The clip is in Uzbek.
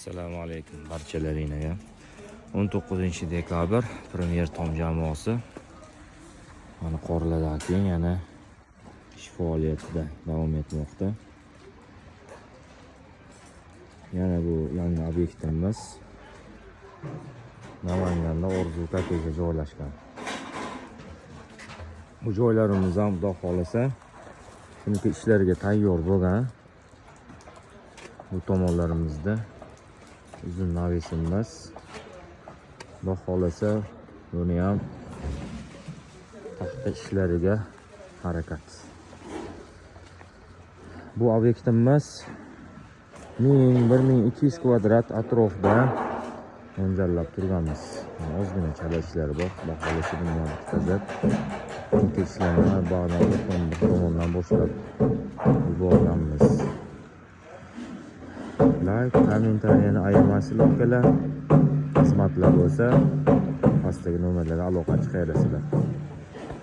Assalomu alaykum barchalaringizga. 19-dekabr Premier Tom jamoasi mana qorlardan keyin yana ish faoliyatida davom etmoqda. Yana bu yangi obyektimiz Namanganda Orzu kottejda joylashgan. Bu joylarimiz ham xudo xolasa shuniki ishlarga tayyor bo'lgan. Bu tomonlarimizda uzun navisimiz. Xudo xolasa buni ham taxta ishlariga harakat. Bu obyektimiz 1200 kvadrat atrofda mo'ljallab turganmiz. Ozgina chala ishlar bor. Xudo xolasa buni ham bitkazib ishlarni bog'dan tomondan boshlab yuborganmiz. Like, kommentariyani ayirmasizlar akalar. Xizmatlar bo'lsa pastdagi nomerlarga aloqa chiqarasizlar.